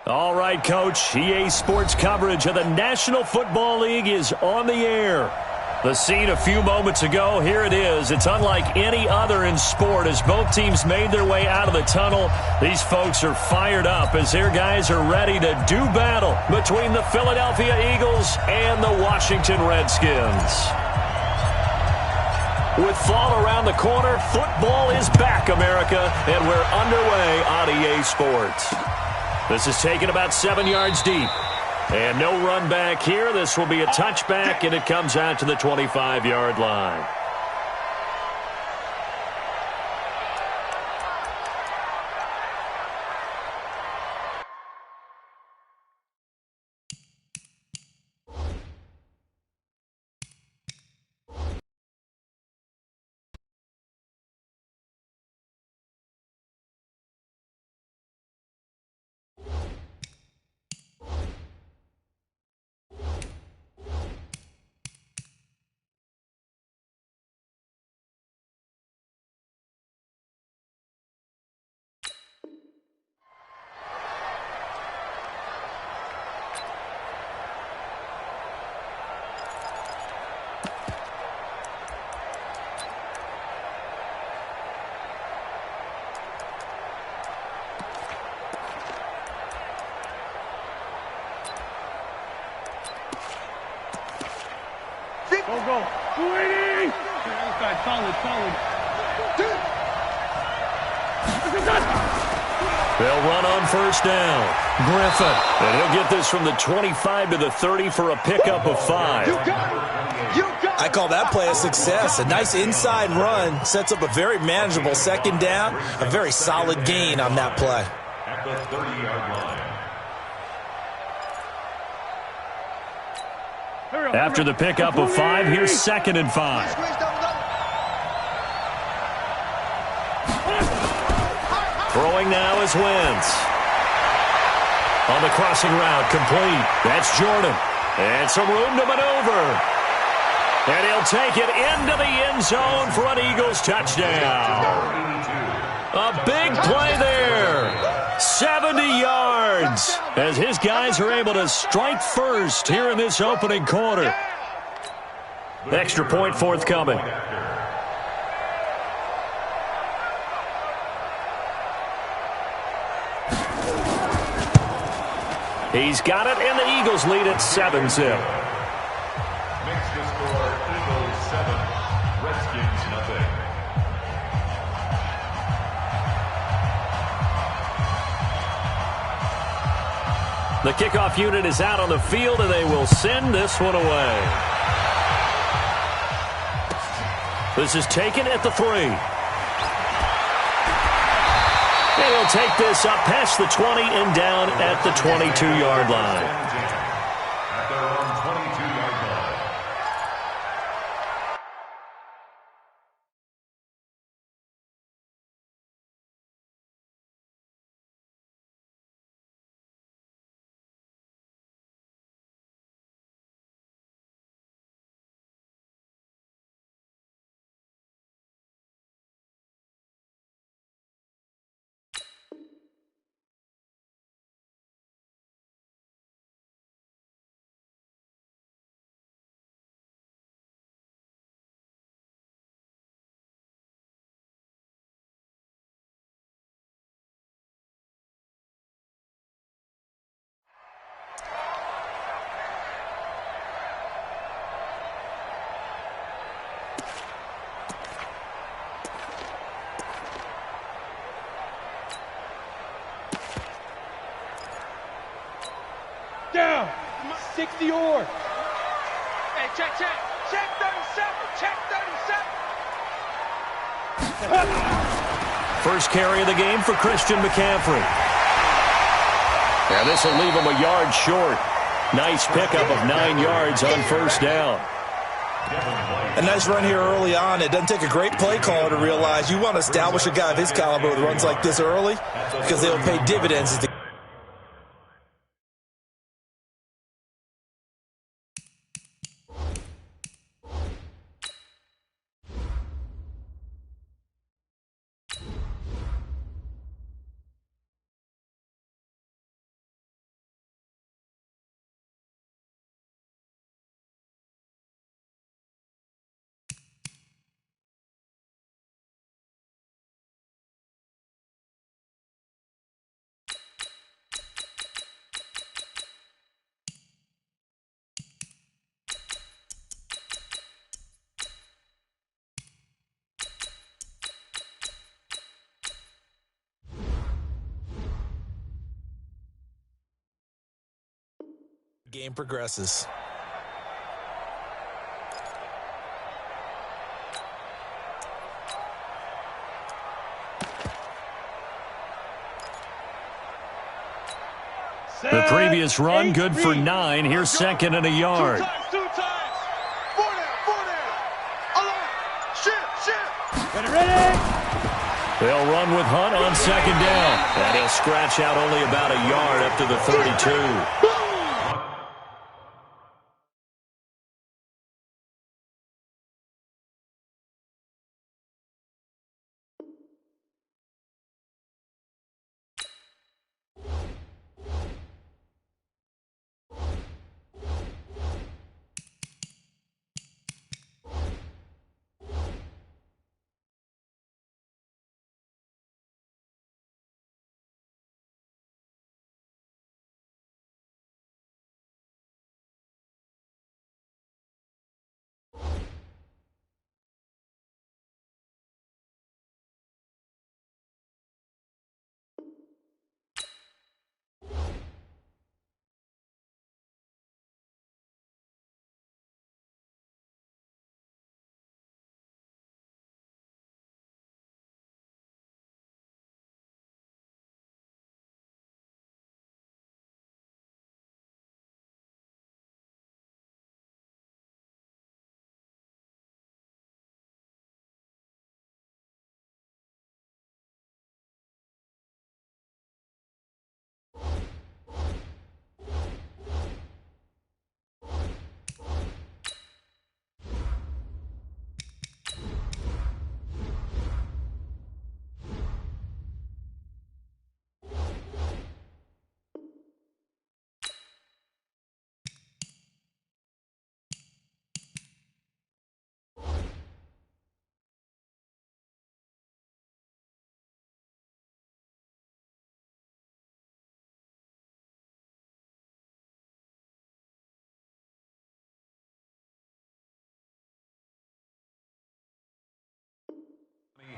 All right, Coach. EA Sports coverage of the National Football League is on the air. The scene a few moments ago, here it is. It's unlike any other in sport as both teams made their way out of the tunnel. These folks are fired up as their guys are ready to do battle between the Philadelphia Eagles and the Washington Redskins. With fall around the corner, football is back, America, and we're underway on EA Sports. This is taken about 7 yards deep. And no run back here. This will be a touchback, and it comes out to the 25-yard line. Go. 280! Solid. They'll run on first down. Griffin. And he'll get this from the 25 to the 30 for a pickup of 5. You got it! I call that play a success. A nice inside run sets up a very manageable second down. A very solid gain on that play. At the 30-yard line. After the pickup of 5, here's 2nd and 5. Throwing now is Wentz. On the crossing route, complete. That's Jordan. And some room to maneuver. And he'll take it into the end zone for an Eagles touchdown. A big play there. 70 yards as his guys are able to strike first here in this opening quarter. Extra point forthcoming. He's got it, and the Eagles lead at 7-0. Makes the score Eagles 7, Redskins nothing. The kickoff unit is out on the field, and they will send this one away. This is taken at the 3. And he'll take this up past the 20 and down at the 22-yard line. At their own 22-yard line. Down! 60 or. Hey, check 37! Check 37! First carry of the game for Christian McCaffrey. And this will leave him a yard short. Nice pickup of 9 yards on first down. A nice run here early on. It doesn't take a great play caller to realize you want to establish a guy of his caliber with runs like this early because they'll pay dividends as the game progresses. The previous run, good for 9. Here's second and a yard. Two times. Four down. Alive. Shift. Ready? They'll run with Hunt on second down. And he'll scratch out only about a yard up to the 32.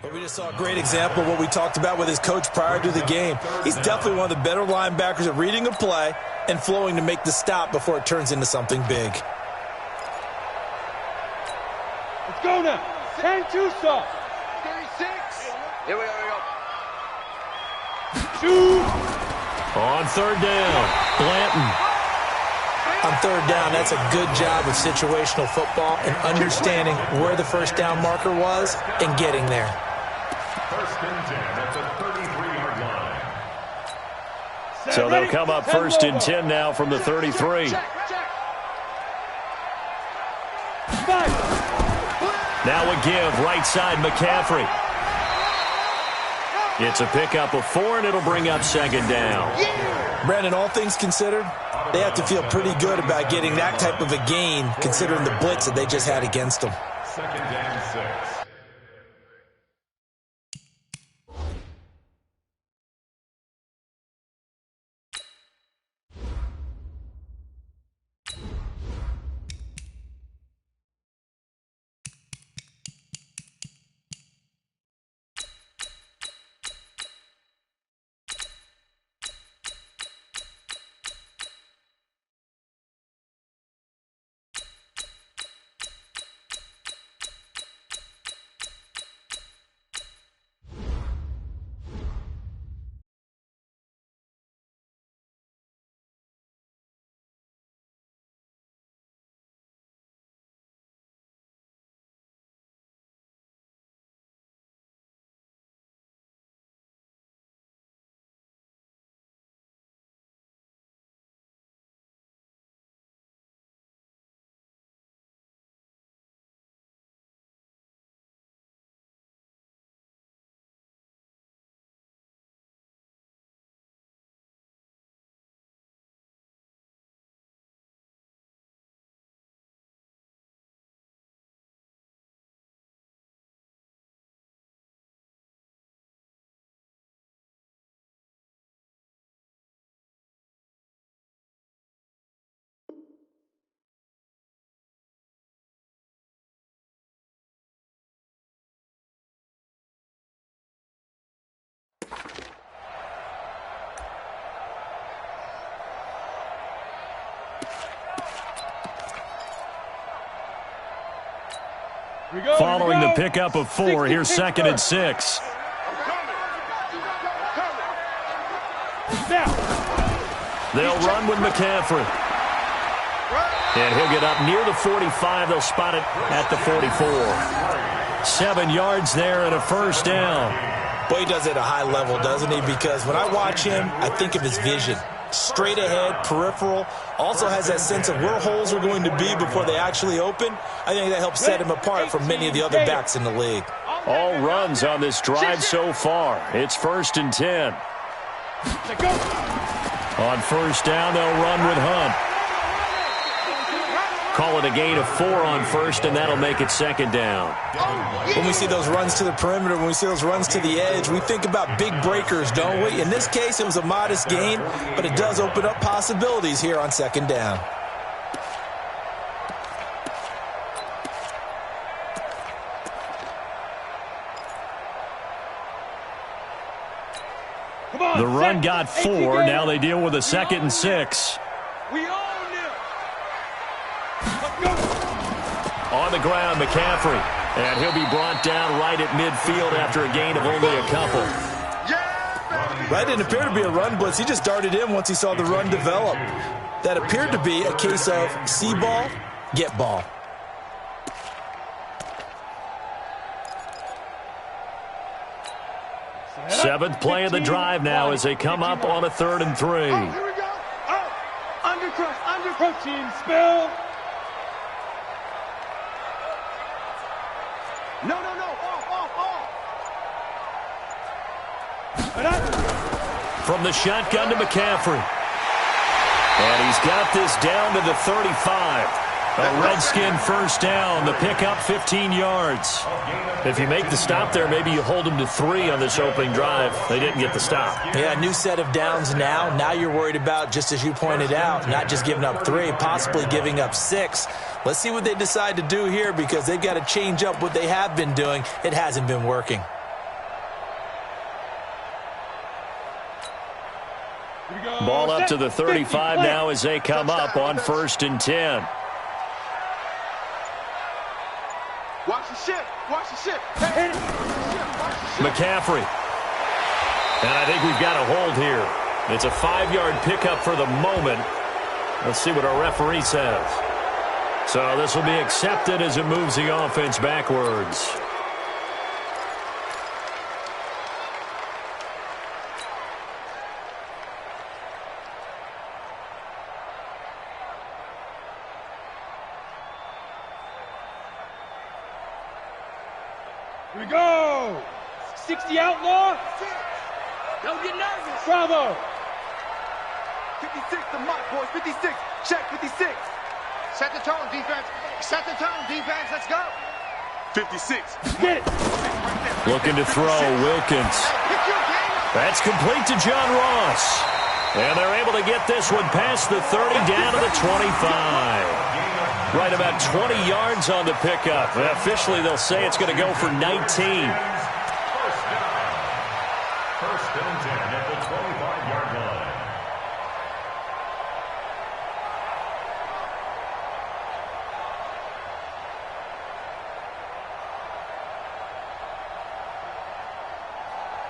But we just saw a great example of what we talked about with his coach prior to the game. He's definitely one of the better linebackers at reading a play and flowing to make the stop before it turns into something big. Let's go now. 10-2 soft. 36. Here we go. Shoot. On third down, Blanton. On third down, that's a good job of situational football and understanding where the first down marker was and getting there. First and 10 at the 33-yard line. So they'll come up first and 10 now from the 33. Check. Now a give, right side McCaffrey. It's a pickup of 4, and it'll bring up second down. Brandon, all things considered, they have to feel pretty good about getting that type of a gain considering the blitz that they just had against them. Second and 6. Following the pickup of 4, here's 2nd and 6. They'll run with McCaffrey. And he'll get up near the 45. They'll spot it at the 44. 7 yards there and a first down. Boy, he does it at a high level, doesn't he? Because when I watch him, I think of his vision. Straight ahead, peripheral. Also has that sense of where holes are going to be before they actually open. I think that helps set him apart from many of the other backs in the league. All runs on this drive so far. It's 1st and 10. On first down, they'll run with Hunt. Call it a gain of 4 on first, and that'll make it 2nd down. When we see those runs to the perimeter, when we see those runs to the edge, we think about big breakers, don't we? In this case, it was a modest gain, but it does open up possibilities here on 2nd down. The run got 4. Now they deal with a 2nd and 6. We own him. Let's go. On the ground, McCaffrey. And he'll be brought down right at midfield after a gain of only a couple. That didn't appear to be a run blitz. He just darted in once he saw the run develop. That appeared to be a case of see ball, get ball. Seventh play of the drive now as they come up on a 3rd and 3. Oh, here we go. Oh, undercrust, under protein spill. No. Off. From the shotgun to McCaffrey. And he's got this down to the 35. A Redskin first down. The pickup 15 yards. If you make the stop there, maybe you hold them to 3 on this opening drive. They didn't get the stop. Yeah, new set of downs now. Now you're worried about, just as you pointed out, not just giving up 3, possibly giving up 6. Let's see what they decide to do here because they've got to change up what they have been doing. It hasn't been working. Ball up to the 35 now as they come up on 1st and 10. Watch the ship. Watch the ship. Hey. McCaffrey. And I think we've got a hold here. It's a 5-yard pickup for the moment. Let's see what our referee says. So this will be accepted as it moves the offense backwards. Here we go. 60 outlaw. Don't get nervous. Bravo. 56 to Mike, boys. 56. Check 56. Set the tone, defense. Set the tone, defense. Let's go. 56. Get it. Looking to throw, Wilkins. That's complete to John Ross. And they're able to get this one past the 30 down to the 25. Right about 20 yards on the pickup. Officially, they'll say it's going to go for 19. First and 10 at the 25-yard line.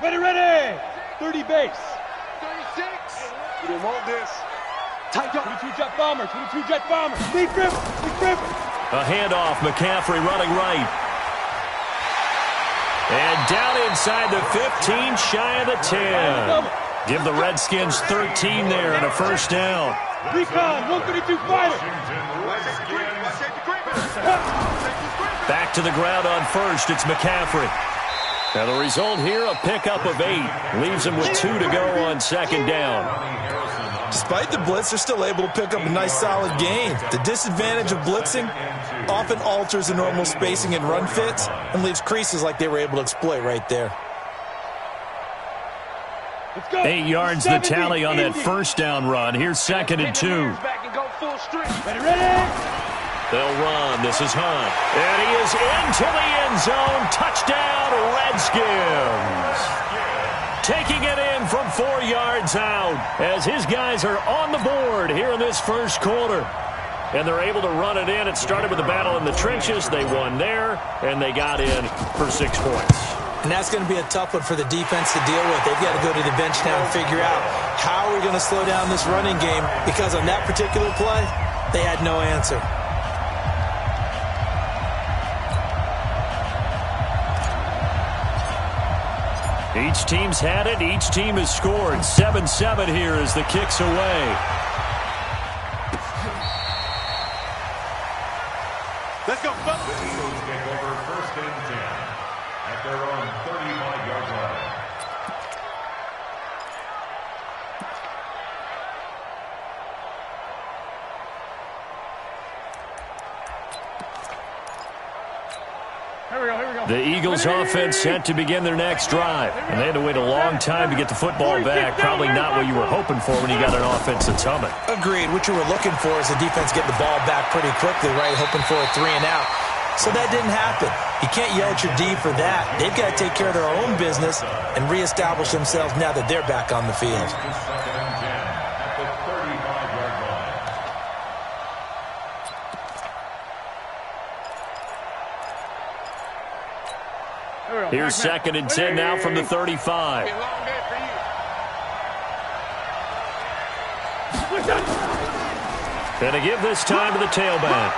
Ready. 30 base. 36. We didn't want this. Tight up. 22 jet bomber. 22 jet bomber. Deep grip. A handoff. McCaffrey running right. And down inside the 15, shy of the 10. Give the Redskins 13 there and a first down. Recon. 132 fighter. Back to the ground on first. It's McCaffrey. Now the result here, a pickup of 8. Leaves him with 2 to go on 2nd down. Despite the blitz, they're still able to pick up a nice solid gain. The disadvantage of blitzing often alters the normal spacing and run fits and leaves creases like they were able to exploit right there. 8 yards the tally on that first down run. Here's 2nd and 2. Ready. They'll run. This is Hunt. And he is into the end zone. Touchdown, Redskins. Taking it in from 4 yards out as his guys are on the board here in this first quarter. and they're able to run it in. It started with a battle in the trenches. They won there, and they got in for 6 points. And that's going to be a tough one for the defense to deal with. They've got to go to the bench now and figure out how are we going to slow down this running game, because on that particular play, they had no answer. Each team's had it. Each team has scored. 7-7 here as the kick's away. Let's go, folks. The Eagles take over 1st and 10 at their own 35-yard line. The Eagles offense set to begin their next drive. And they had to wait a long time to get the football back. Probably not what you were hoping for when you got an offense that's humming. Agreed. What you were looking for is the defense get the ball back pretty quickly, right? Hoping for a 3 and out. So that didn't happen. You can't yell at your D for that. They've got to take care of their own business and reestablish themselves now that they're back on the field. 2nd and 10 at the 35-yard line. Here's 2nd and 10 now from the 35. Gonna give this time to the tailback.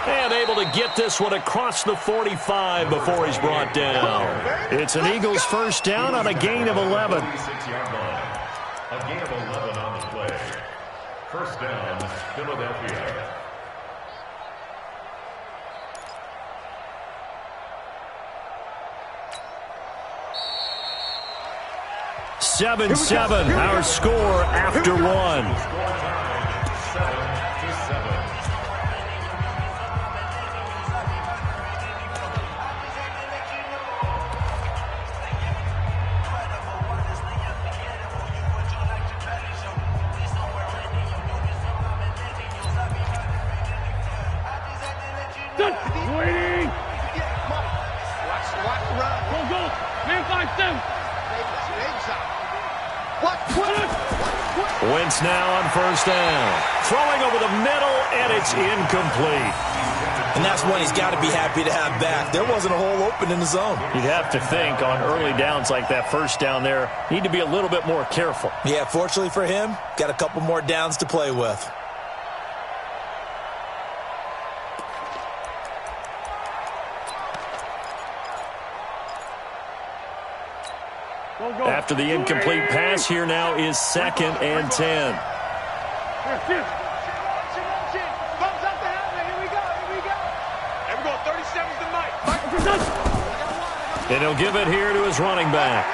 And able to get this one across the 45 before he's brought down. It's an Eagles first down on a gain of 11. 36-yard line. A gain of 11 on the play. 1st down, Philadelphia. 7-7, our score after 1. 7-7. Waiting. Watch the run. Go. Man 5-7. Wentz now on 1st down. Throwing over the middle, and it's incomplete. And that's one he's got to be happy to have back. There wasn't a hole open in the zone. You'd have to think on early downs like that 1st down there, need to be a little bit more careful. Yeah, fortunately for him, got a couple more downs to play with. After the incomplete pass, here now is 2nd and 10. And he'll give it here to his running back.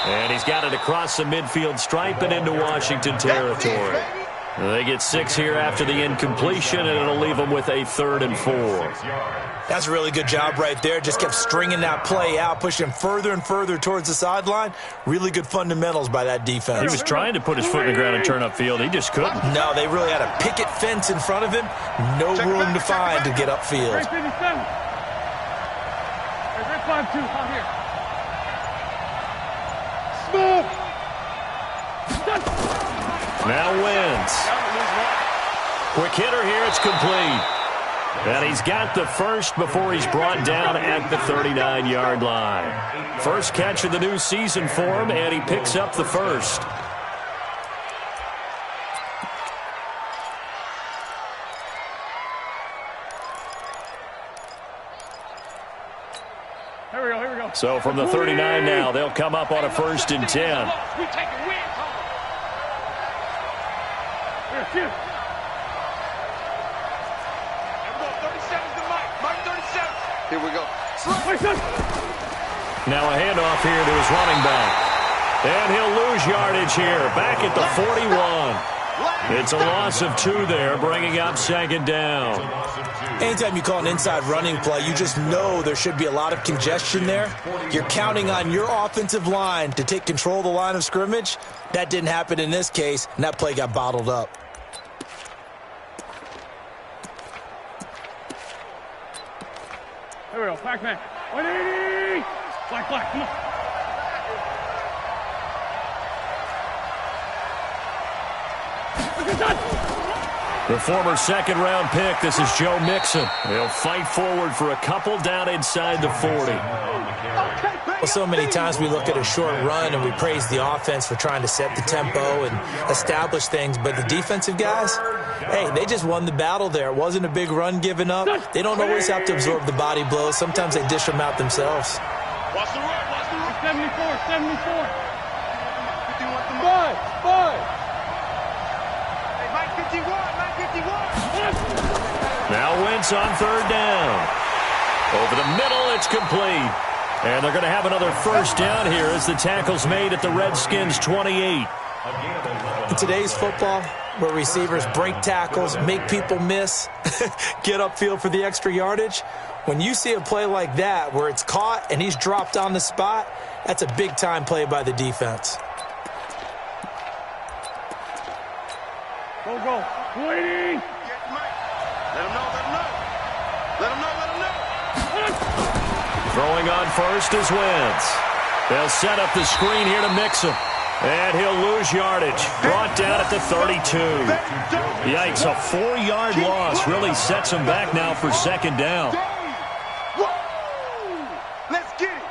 And he's got it across the midfield stripe and into Washington territory. They get 6 here after the incompletion, and it'll leave them with a 3rd and 4. That's a really good job right there. Just kept stringing that play out, pushing further and further towards the sideline. Really good fundamentals by that defense. He was trying to put his foot in the ground and turn upfield. He just couldn't. No, they really had a picket fence in front of him. No room to find to get upfield. Right 57. Right 5-2. Out here. Smooth. Now wins. Quick hitter here. It's complete. And he's got the first before he's brought down at the 39-yard line. First catch of the new season for him, and he picks up the first. Here we go. So from the 39 now, they'll come up on a 1st and 10. We take a win. Here. Here we go. Now a handoff here to his running back. And he'll lose yardage here, back at the 41. It's a loss of 2 there, bringing up 2nd down. Anytime you call an inside running play, you just know there should be a lot of congestion there. You're counting on your offensive line to take control of the line of scrimmage. That didn't happen in this case, and that play got bottled up. Here we go. Pac-Man. 180. Black. Come on. The former second-round pick, this is Joe Mixon. He'll fight forward for a couple down inside the 40. Well, so many times we look at a short run and we praise the offense for trying to set the tempo and establish things, but the defensive guys, hey, they just won the battle there. It wasn't a big run given up. They don't always have to absorb the body blows. Sometimes they dish them out themselves. Watch the run, watch the run. 74. 5. Hey, Mike 51. Now Wentz on third down. Over the middle, it's complete. And they're going to have another first down here as the tackle's made at the Redskins' 28. In today's football, where receivers break tackles, make people miss, get upfield for the extra yardage, when you see a play like that where it's caught and he's dropped on the spot, that's a big-time play by the defense. Go. Waiting. Let him know. Throwing on first is Wentz. They'll set up the screen here to Mixon. And he'll lose yardage. Brought down at the 32. Yikes, a 4-yard loss really sets him back now for second down. Let's get it.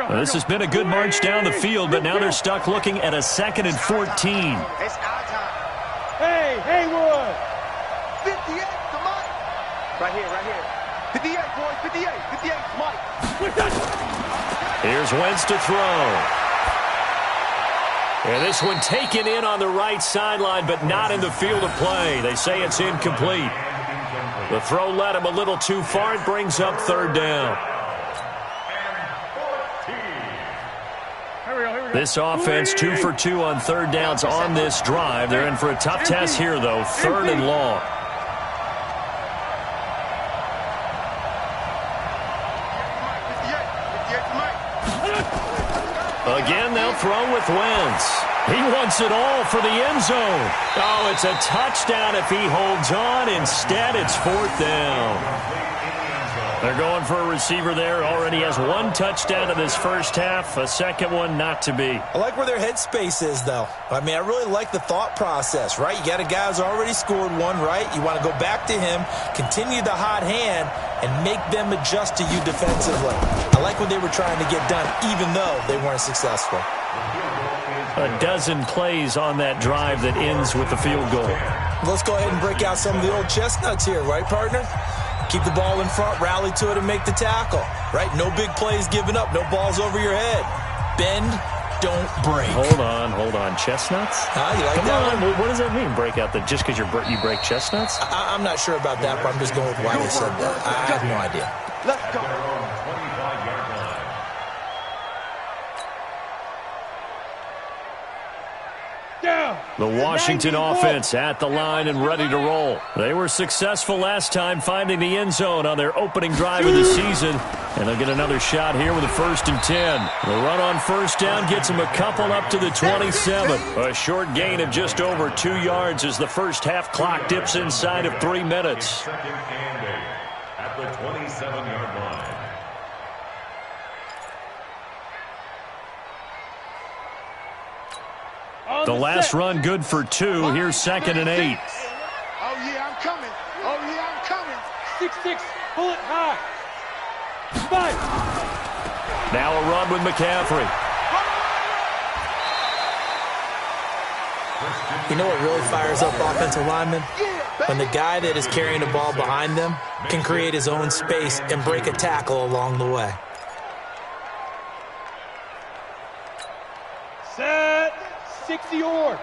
This has been a good march down the field, but now they're stuck looking at a 2nd and 14. It's our time. Hey, Haywood. 58 to Mike. Right here. 58, boys. 58 to Mike. Here's Wentz to throw. And this one taken in on the right sideline, but not in the field of play. They say it's incomplete. The throw led him a little too far. It brings up third down. This offense 2 for 2 on third downs on this drive. They're in for a tough test here, though. 3rd and long. Again, they'll throw with Wentz. He wants it all for the end zone. Oh, it's a touchdown if he holds on. Instead, it's 4th down. They're going for a receiver there. Already has 1 touchdown in this first half. A second one not to be. I like where their headspace is, though. I mean, I really like the thought process, right? You got a guy who's already scored 1, right? You want to go back to him, continue the hot hand, and make them adjust to you defensively. I like what they were trying to get done, even though they weren't successful. A dozen plays on that drive that ends with the field goal. Let's go ahead and break out some of the old chestnuts here, right, partner? Keep the ball in front, rally to it, and make the tackle, right? No big plays given up, no balls over your head. Bend, don't break. Hold on. Chestnuts? You like Come that on. one? What does that mean, break out? Just because you break chestnuts? I'm not sure about that, but I'm just going with why they said that. I have no idea. Let's go. The Washington offense at the line and ready to roll. They were successful last time finding the end zone on their opening drive of the season. And they'll get another shot here with a 1st and 10. The run on first down gets them a couple up to the 27. A short gain of just over 2 yards as the first half clock dips inside of 3 minutes. Second and 8 at the 27-yard line. The last run good for 2. Here's 2nd and 8. Oh, yeah, I'm coming. 6-6, bullet high. 5. Now a run with McCaffrey. You know what really fires up offensive linemen? When the guy that is carrying the ball behind them can create his own space and break a tackle along the way. Set. 60 or.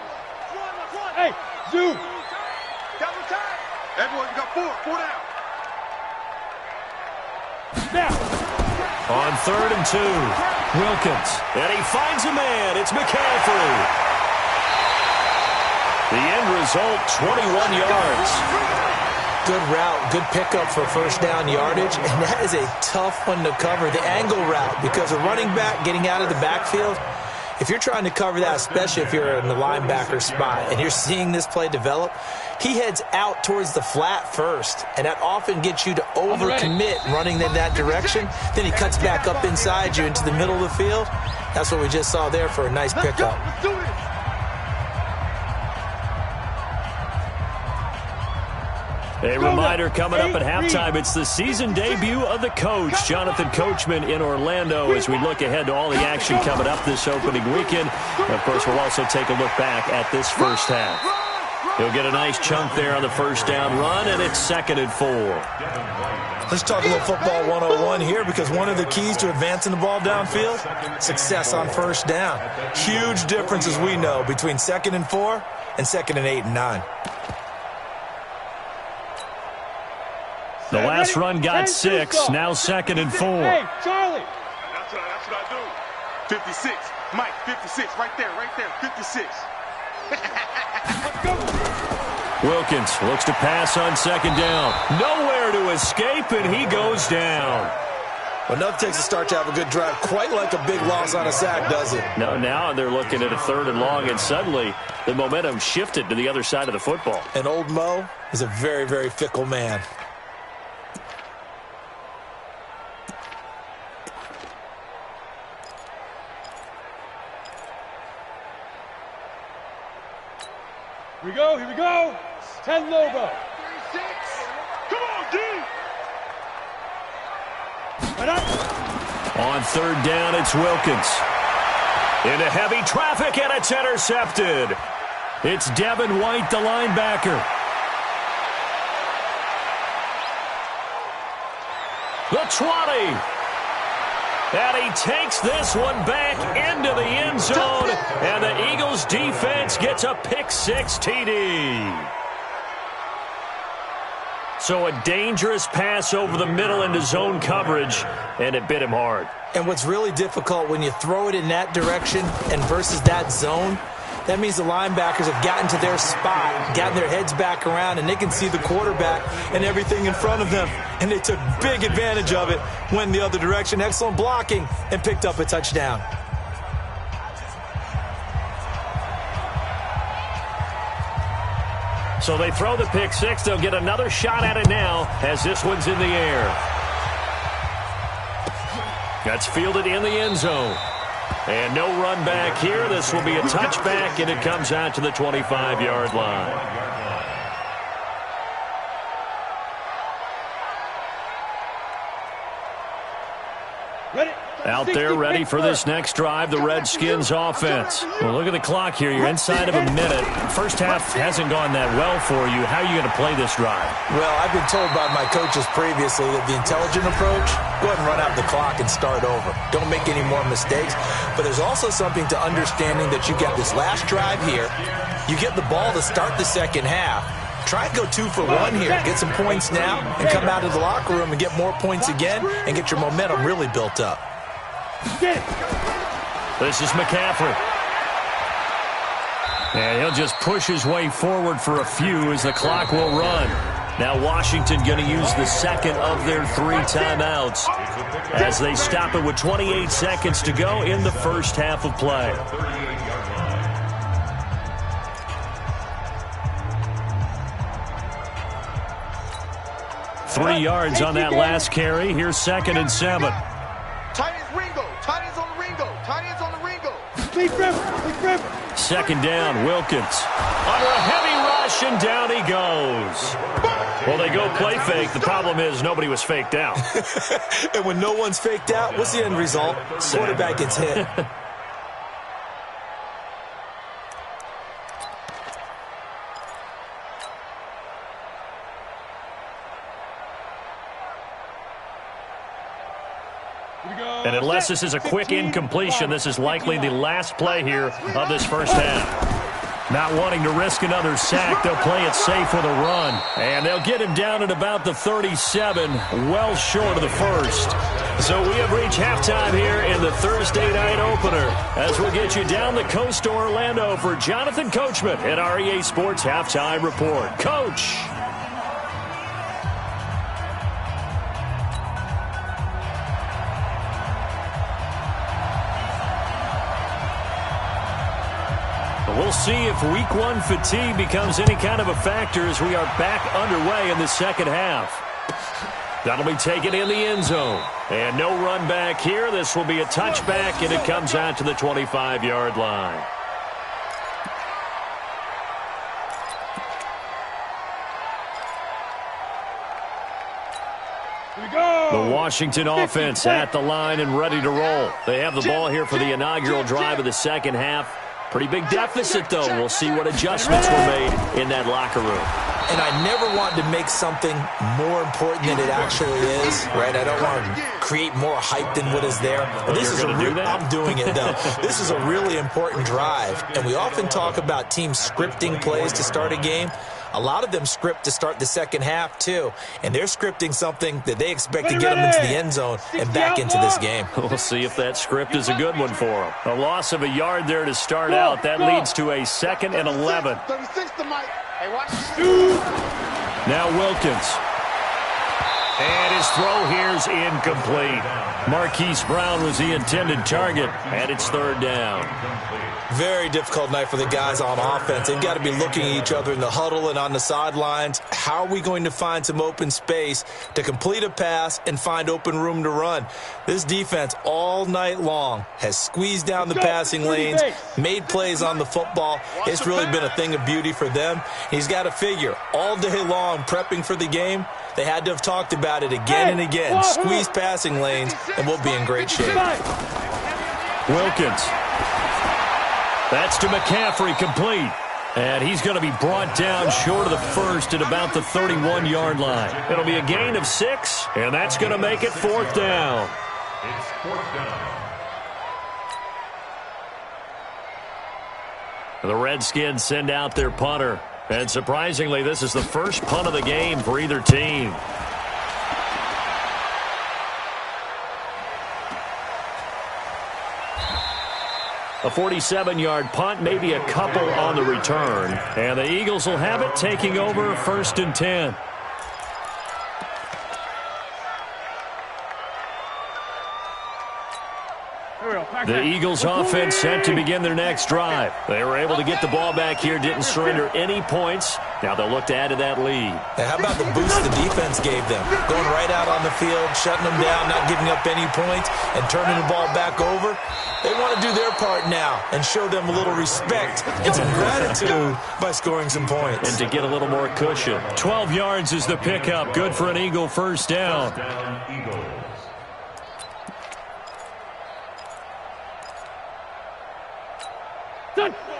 Hey, Zoo. Double time. Everyone, you got 4 down. Now. On 3rd and 2. Wilkins. And he finds a man. It's McCaffrey. The end result, 21 yards. Good route, good pickup for first down yardage, and that is a tough one to cover, the angle route, because a running back getting out of the backfield, If you're trying to cover that, especially if you're in the linebacker spot and you're seeing this play develop, he heads out towards the flat first, and that often gets you to overcommit running in that direction. Then he cuts back up inside you into the middle of the field. That's what we just saw there for a nice pickup. Let's do it. A reminder coming up at halftime. It's the season debut of the coach, Jonathan Coachman, in Orlando, as we look ahead to all the action coming up this opening weekend. And of course, we'll also take a look back at this first half. He'll get a nice chunk there on the first down run, and it's 2nd and 4. Let's talk a little football 101 here, because one of the keys to advancing the ball downfield, success on first down. Huge difference, as we know, between 2nd and 4 and 2nd and 8 and 9. The last run got 6, now 2nd and 4. Hey, Charlie. That's what I do. 56. Mike, 56. Right there, 56. Wilkins looks to pass on 2nd down. Nowhere to escape, and he goes down. Well, nothing takes a start to have a good drive, quite like a big loss on a sack, does it? No, now they're looking at a 3rd and long, and suddenly the momentum shifted to the other side of the football. And old Mo is a very, very fickle man. Here we go. 10 Lobo. 36. Come on, D. Right up. On 3rd down, it's Wilkins. Into heavy traffic, and it's intercepted. It's Devin White, the linebacker. The 20. And he takes this one back into the end zone, and the Eagles defense gets a pick-6 TD. So a dangerous pass over the middle into zone coverage, and it bit him hard. And what's really difficult when you throw it in that direction and versus that zone, that means the linebackers have gotten to their spot, gotten their heads back around, and they can see the quarterback and everything in front of them. And they took big advantage of it, went the other direction, excellent blocking, and picked up a touchdown. So they throw the pick-6. They'll get another shot at it now as this one's in the air. That's fielded in the end zone. And no run back here. This will be a touchback, and it comes out to the 25-yard line. Out there ready for this next drive, the Redskins offense. Well, look at the clock here. You're inside of a minute. First half hasn't gone that well for you. How are you going to play this drive? Well, I've been told by my coaches previously that the intelligent approach, go ahead and run out the clock and start over. Don't make any more mistakes. But there's also something to understanding that you get this last drive here. You get the ball to start the second half. Try and go 2 for 1 here. Get some points now and come out of the locker room and get more points again and get your momentum really built up. This is McCaffrey. And he'll just push his way forward for a few as the clock will run. Now Washington going to use the second of their 3 timeouts as they stop it with 28 seconds to go in the first half of play. Three yards on that last carry. Here's 2nd and 7. Tight ends Ringo. Tight ends on the Ringo. Tight ends on the Ringo. Big River. 2nd down, Wilkins. Under a heavy rush, and down he goes. Well, they go play fake. The problem is nobody was faked out. And when no one's faked out, what's the end result? Quarterback gets hit. And unless this is a quick incompletion, this is likely the last play here of this first half. Not wanting to risk another sack, they'll play it safe with a run. And they'll get him down at about the 37, well short of the first. So we have reached halftime here in the Thursday night opener, as we'll get you down the coast to Orlando for Jonathan Coachman at our EA Sports Halftime Report. Coach! We'll see if week one fatigue becomes any kind of a factor as we are back underway in the second half. That'll be taken in the end zone. And no run back here. This will be a touchback, and it comes out to the 25-yard line. The Washington offense at the line and ready to roll. They have the ball here for the inaugural drive of the second half. Pretty big deficit, though. We'll see what adjustments were made in that locker room. And I never wanted to make something more important than it actually is, right? I don't want to create more hype than what is there. But this is I'm doing it, though. This is a really important drive. And we often talk about teams scripting plays to start a game. A lot of them script to start the second half, too. And they're scripting something that they expect to get them into the end zone and back into this game. We'll see if that script is a good one for them. A loss of a yard there to start out. That leads to a 2nd and 11. 36 to Mike. Hey, watch. Now Wilkins. And his throw here's incomplete. Marquise Brown was the intended target, and it's 3rd down. Very difficult night for the guys on offense. They've got to be looking at each other in the huddle and on the sidelines. How are we going to find some open space to complete a pass and find open room to run? This defense all night long has squeezed down the passing lanes, made plays on the football. It's really been a thing of beauty for them. He's got to figure all day long prepping for the game. They had to have talked about it again and again. Squeeze passing lanes, and we'll be in great shape. Wilkins. That's to McCaffrey, complete. And he's going to be brought down short of the first at about the 31-yard line. It'll be a gain of 6, and that's going to make it 4th down. It's 4th down. The Redskins send out their punter. And surprisingly, this is the first punt of the game for either team. A 47-yard punt, maybe a couple on the return. And the Eagles will have it, taking over 1st and 10. The Eagles offense set to begin their next drive. They were able to get the ball back here, didn't surrender any points. Now they'll look to add to that lead. Now, how about the boost the defense gave them? Going right out on the field, shutting them down, not giving up any points, and turning the ball back over. They want to do their part now and show them a little respect and some gratitude by scoring some points. And to get a little more cushion. 12 yards is the pickup. Good for an Eagle first down. First down, Eagles.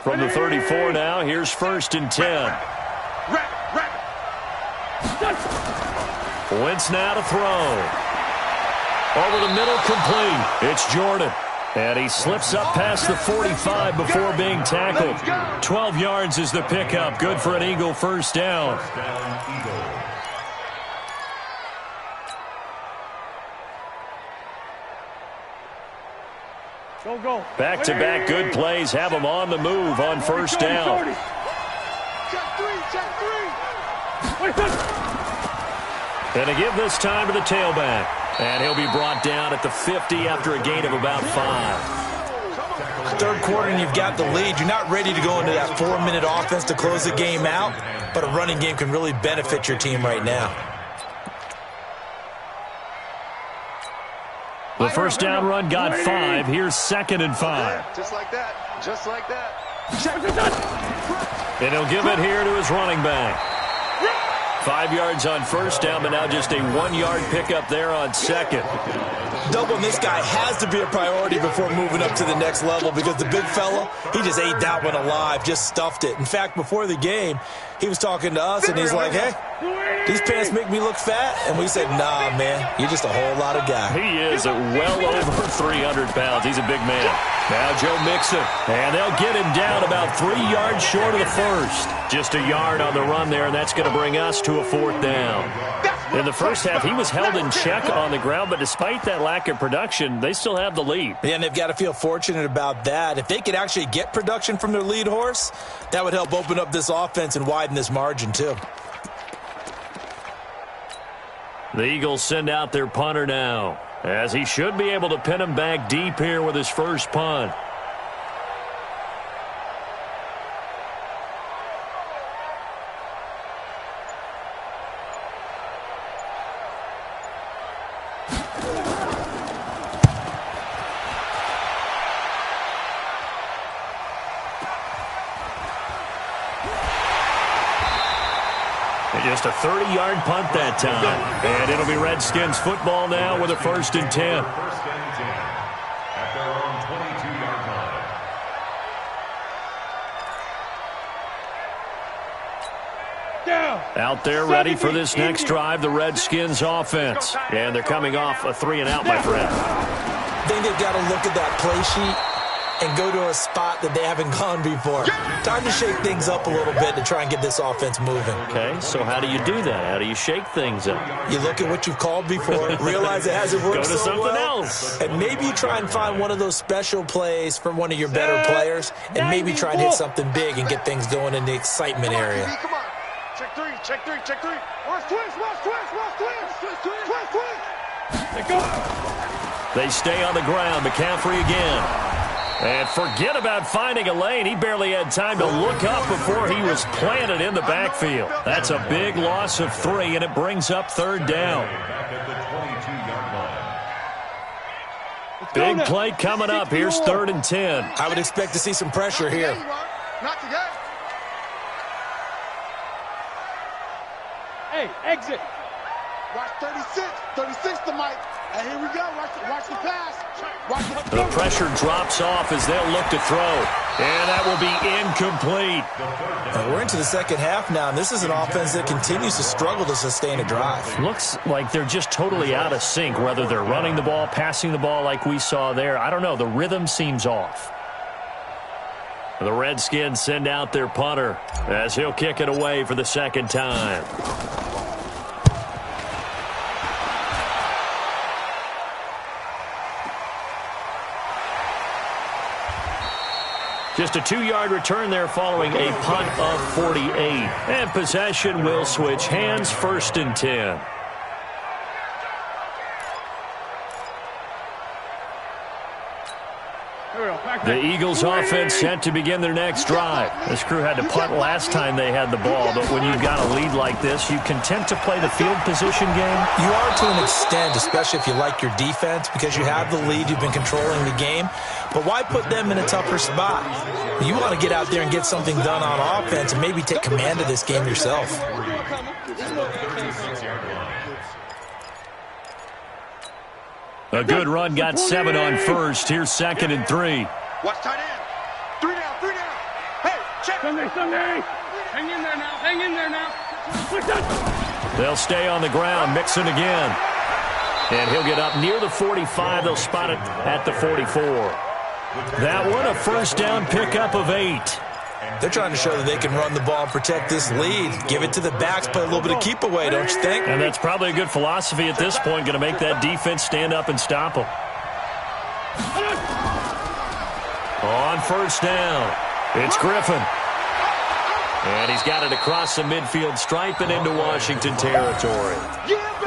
From the 34 now, here's 1st and 10. Wentz now to throw. Over the middle, complete. It's Jordan. And he slips up past the 45 before being tackled. 12 yards is the pickup. Good for an Eagle first down. First down, Eagles. Back-to-back good plays have them on the move on first down. And to give this time to the tailback. And he'll be brought down at the 50 after a gain of about 5. Third quarter and you've got the lead. You're not ready to go into that 4-minute offense to close the game out, but a running game can really benefit your team right now. The first down run got 5. Here's 2nd and 5. Just like that. Just like that. And he'll give it here to his running back. 5 yards on first down, but now just a 1-yard pickup there on 2nd. Doubling this guy has to be a priority before moving up to the next level because the big fella, he just ate that one alive, just stuffed it. In fact, before the game, he was talking to us, and he's like, hey, these pants make me look fat. And we said, nah, man, you're just a whole lot of guy. He is well over 300 pounds. He's a big man. Now Joe Mixon, and they'll get him down about 3 yards short of the first. Just a yard on the run there, and that's going to bring us to a 4th down. In the first half, he was held in check on the ground, but despite that lack of production, they still have the lead. Yeah, and they've got to feel fortunate about that. If they could actually get production from their lead horse, that would help open up this offense and widen this margin, too. The Eagles send out their punter now, as he should be able to pin him back deep here with his first punt. Just a 30-yard punt that time. And it'll be Redskins football now with a 1st and 10. First and 10 at their own 22-yard line. Out there ready for this next drive, the Redskins offense. And they're coming off a 3-and-out, my friend. I think they've got to look at that play sheet and go to a spot that they haven't gone before. Time to shake things up a little bit to try and get this offense moving. Okay, so how do you do that? How do you shake things up? You look at what you've called before, realize it hasn't worked Go to so something well, else. and maybe you try and find one of those special plays from one of your better players, and maybe try and hit something big and get things going in the excitement area. Come on. Check three, check three, check three. Watch twist, watch twist, watch twist. Twist, twist. They stay on the ground. McCaffrey again. And forget about finding a lane. He barely had time to look up before he was planted in the backfield. That's a big loss of 3, and it brings up 3rd down. Back at the 22-yard line. Big play coming up. Here's 3rd and 10. I would expect to see some pressure here. Not today. Hey, exit. Watch 36. 36 the mic. And here we go. Watch the pass. Watch The pressure drops off as they'll look to throw. And that will be incomplete. And we're into the second half now, and this is an offense that continues to struggle to sustain a drive. Looks like they're just totally out of sync, whether they're running the ball, passing the ball like we saw there. I don't know. The rhythm seems off. The Redskins send out their punter as he'll kick it away for the 2nd time. Just a 2-yard return there following a punt of 48. And possession will switch hands, 1st and 10. The Eagles offense set to begin their next drive. This crew had to punt last time they had the ball, but when you've got a lead like this, you content to play the field position game? You are to an extent, especially if you like your defense, because you have the lead, you've been controlling the game. But why put them in a tougher spot? You want to get out there and get something done on offense and maybe take command of this game yourself. A good run, got 7 on 1st. Here's 2nd and 3. Watch tight end. 3 down, 3 down. Hey, check. Sunday. Hang in there now. Hang in there now. They'll stay on the ground. Mixon again. And he'll get up near the 45. They'll spot it at the 44. That one, a 1st down pickup of 8. They're trying to show that they can run the ball and protect this lead. Give it to the backs, play a little bit of keep away, don't you think? And that's probably a good philosophy at this point, going to make that defense stand up and stop them. On 1st down, it's Griffin. And he's got it across the midfield stripe and into Washington territory.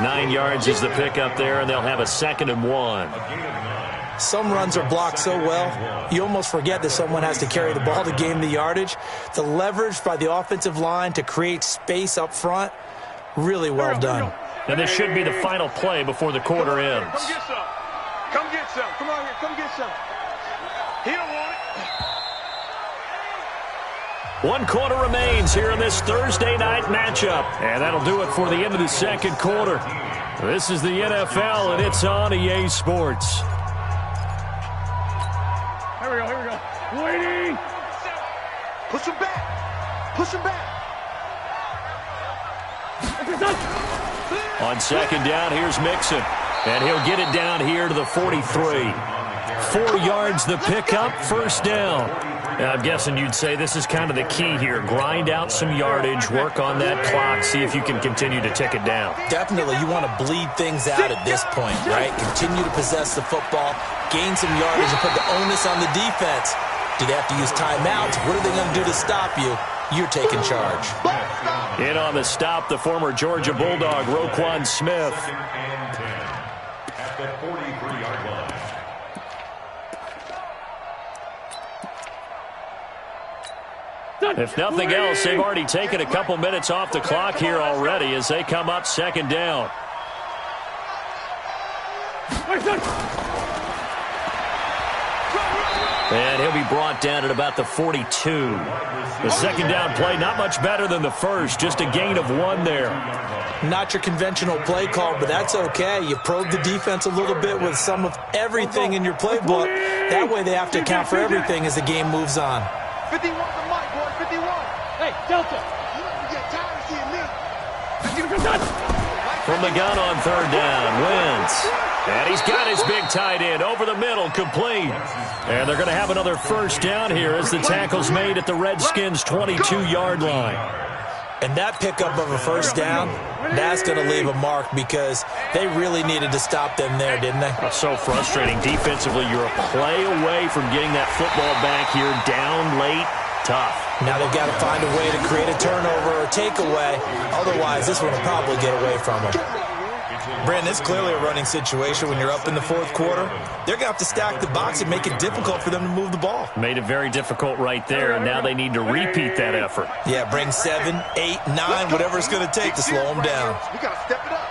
9 yards is the pickup there, and they'll have a 2nd and 1. Some runs are blocked so well, you almost forget that someone has to carry the ball to gain the yardage. The leverage by the offensive line to create space up front, really well done. And this should be the final play before the quarter ends. Come get some. Come get some. Come on here. Come get some. He don't want it. 1 quarter remains here in this Thursday night matchup. And that'll do it for the end of the 2nd quarter. This is the NFL, and it's on EA Sports. Here we go. Waiting. Push him back. Push him back. On 2nd down, here's Mixon. And he'll get it down here to the 43. 4 yards the pickup, 1st down. Now, I'm guessing you'd say this is kind of the key here. Grind out some yardage, work on that clock, see if you can continue to tick it down. Definitely, you want to bleed things out at this point, right? Continue to possess the football, gain some yardage, and put the onus on the defense. Do they have to use timeouts? What are they going to do to stop you? You're taking charge. In on the stop, the former Georgia Bulldog, Roquan Smith. At the 43-yard line. If nothing else, they've already taken a couple minutes off the clock here already as they come up 2nd down. And he'll be brought down at about the 42. The second down play, not much better than the first, just a gain of 1 there. Not your conventional play call, but that's okay. You probe the defense a little bit with some of everything in your playbook. That way they have to account for everything as the game moves on. 51 to Mike, boys, 51. Hey, Delta. You don't get tired of seeing me. From the gun on third down, Wentz. And he's got his big tight end over the middle, complete. And they're going to have another first down here as the tackle's made at the Redskins' 22-yard line. And that pickup of a first down, that's going to leave a mark because they really needed to stop them there, didn't they? So frustrating. Defensively, you're a play away from getting that football back here down late. Tough. Now they've got to find a way to create a turnover or takeaway. Otherwise, this one will probably get away from them. Brandon, it's clearly a running situation when you're up in the fourth quarter. They're going to have to stack the box and make it difficult for them to move the ball. Made it very difficult right there, and now they need to repeat that effort. Yeah, bring 7, 8, 9, whatever it's going to take to slow them down. We got to step it up.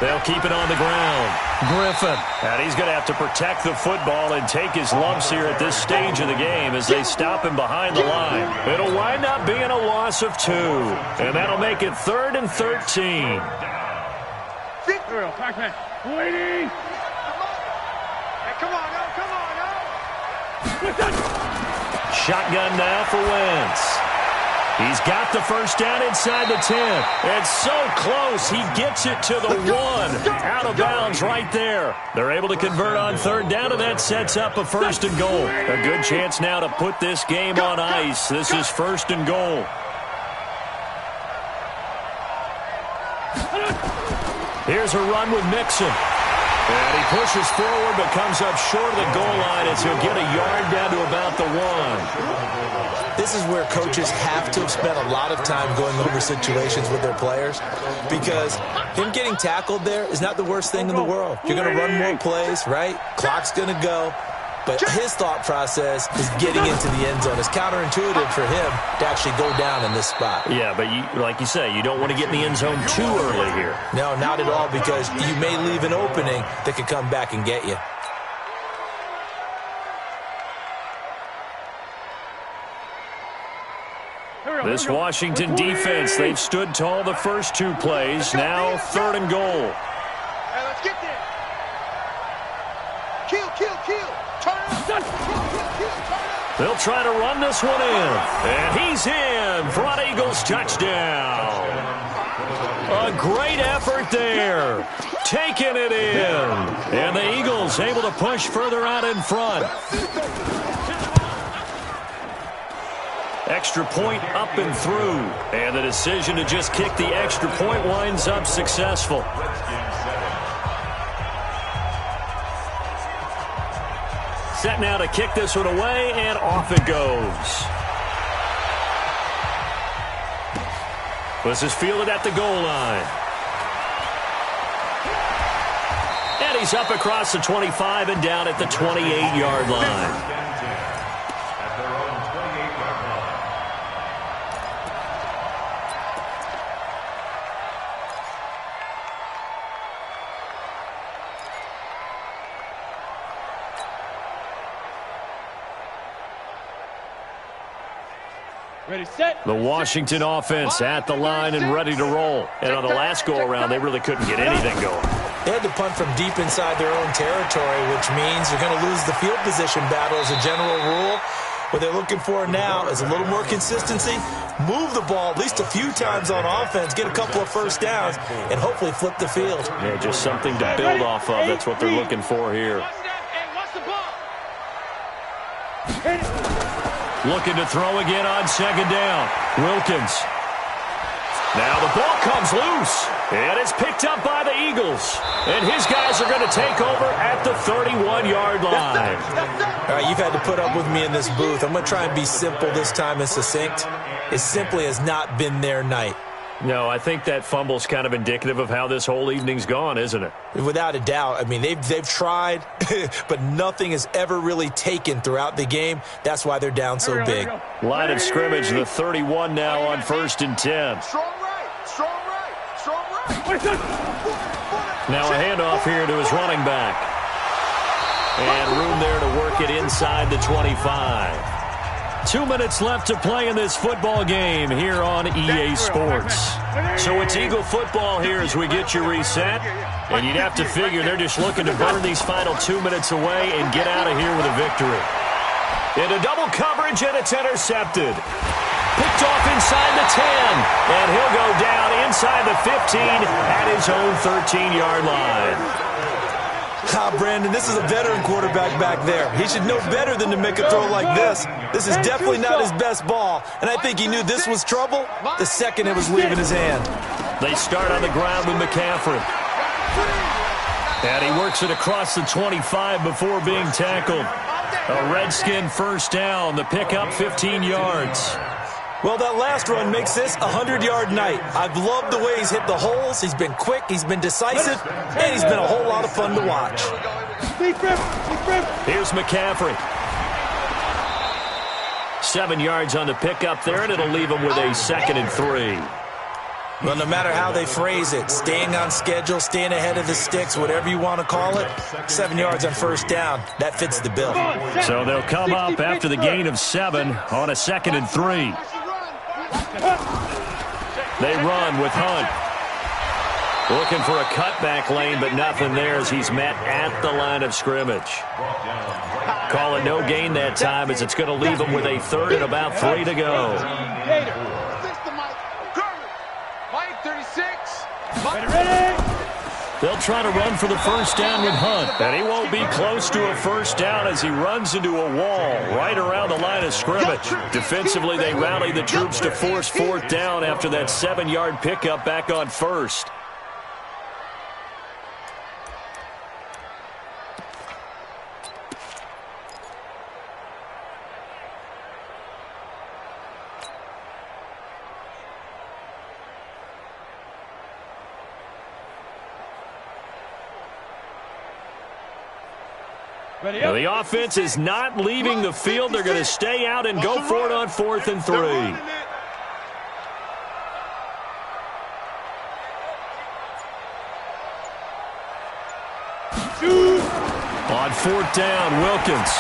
They'll keep it on the ground. Griffin. And he's going to have to protect the football and take his lumps here at this stage of the game as they stop him behind the line. It'll wind up being a loss of 2. And that'll make it 3rd and 13. Waiting. Hey, come on, now, come on, now. Shotgun now for Wentz. He's got the first down inside the 10. It's so close. He gets it to the 1. Out of bounds right there. They're able to convert on third down, and that sets up a 1st and goal. A good chance now to put this game on ice. This is 1st and goal. Here's a run with Mixon. And he pushes forward but comes up short of the goal line as he'll get a yard down to about the 1. This is where coaches have to have spent a lot of time going over situations with their players because him getting tackled there is not the worst thing in the world. You're going to run more plays, right? Clock's going to go. But his thought process is getting into the end zone. It's counterintuitive for him to actually go down in this spot. Yeah, but like you say, you don't want to get in the end zone too early here. No, not at all, because you may leave an opening that could come back and get you. This Washington defense, they've stood tall the first 2 plays. Now 3rd and goal. Hey, let's get there. Kill, kill, kill. Turn up. Kill, kill, kill. Turn up. They'll try to run this one in. And he's in for an Eagles touchdown. A great effort there. Taking it in. And the Eagles able to push further out in front. Extra point up and through. And the decision to just kick the extra point winds up successful. Set now to kick this one away, and off it goes. This is fielded at the goal line. And he's up across the 25 and down at the 28-yard line. Ready, set. The Washington offense at the line and ready to roll. And on the last go-around, they really couldn't get anything going. They had to punt from deep inside their own territory, which means you're going to lose the field position battle as a general rule. What they're looking for now is a little more consistency, move the ball at least a few times on offense, get a couple of first downs, and hopefully flip the field. Yeah, just something to build off of. That's what they're looking for here. Looking to throw again on second down. Wilkins. Now the ball comes loose, and it's picked up by the Eagles. And his guys are going to take over at the 31-yard line. All right, you've had to put up with me in this booth. I'm going to try and be simple this time and succinct. It simply has not been their night. No, I think that fumble's kind of indicative of how this whole evening's gone, isn't it? Without a doubt. I mean, they've tried, but nothing has ever really taken throughout the game. That's why they're down so big. Line of scrimmage, the 31 now on 1st and 10. Strong right, strong right, strong right. Now a handoff here to his running back. And room there to work it inside the 25. 2 minutes left to play in this football game here on EA Sports. So it's Eagle football here as we get you reset. And you'd have to figure they're just looking to burn these final 2 minutes away and get out of here with a victory. Into double coverage, and it's intercepted. Picked off inside the 10. And he'll go down inside the 15 at his own 13-yard line. Brandon, this is a veteran quarterback back there. He should know better than to make a throw like this. This is definitely not his best ball, and I think he knew this was trouble the second it was leaving his hand. They start on the ground with McCaffrey. And he works it across the 25 before being tackled. A Redskin first down. The pickup 15 yards. Well, that last run makes this a 100-yard night. I've loved the way he's hit the holes. He's been quick, he's been decisive, and he's been a whole lot of fun to watch. Here's McCaffrey. 7 yards on the pickup there, and it'll leave him with a 2nd and 3. Well, no matter how they phrase it, staying on schedule, staying ahead of the sticks, whatever you want to call it, 7 yards on first down, that fits the bill. So they'll come up after the gain of 7 on a 2nd and 3. They run with Hunt. Looking for a cutback lane, but nothing there as he's met at the line of scrimmage. Call it no gain that time as it's going to leave him with a 3rd and about 3 to go. They'll try to run for the first down with Hunt, and he won't be close to a first down as he runs into a wall right around the line of scrimmage. Defensively, they rally the troops to force 4th down after that 7-yard pickup back on 1st. Now the offense is not leaving the field. They're going to stay out and go for it on 4th and 3. On 4th down, Wilkins.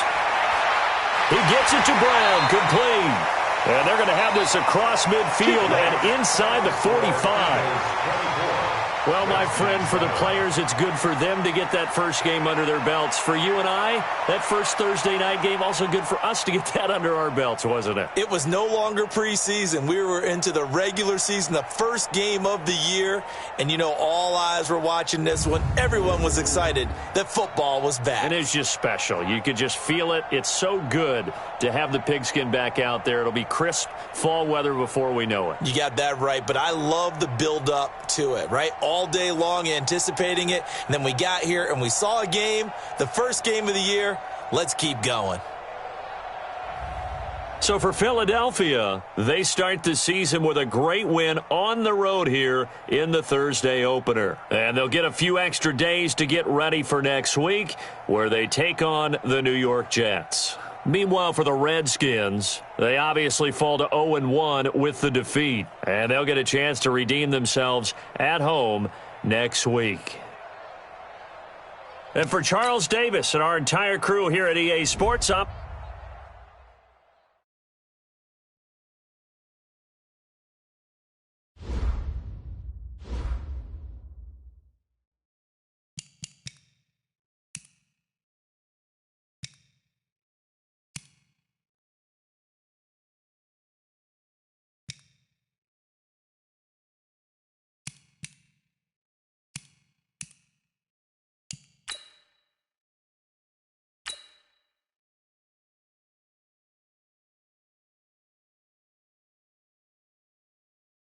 He gets it to Brown, complete. And they're going to have this across midfield and inside the 45. Well, my friend, for the players, it's good for them to get that first game under their belts. For you and I, that first Thursday night game, also good for us to get that under our belts, wasn't it? It was no longer preseason. We were into the regular season, the first game of the year. And, you know, all eyes were watching this one. Everyone was excited that football was back. It is just special. You could just feel it. It's so good to have the pigskin back out there. It'll be crisp fall weather before we know it. You got that right, but I love the build-up to it, right? All day long anticipating it, and then we got here and we saw a game, the first game of the year. Let's keep going. So for Philadelphia, they start the season with a great win on the road here in the Thursday opener. And they'll get a few extra days to get ready for next week, where they take on the New York Jets. Meanwhile, for the Redskins, they obviously fall to 0-1 with the defeat, and they'll get a chance to redeem themselves at home next week. And for Charles Davis and our entire crew here at EA Sports,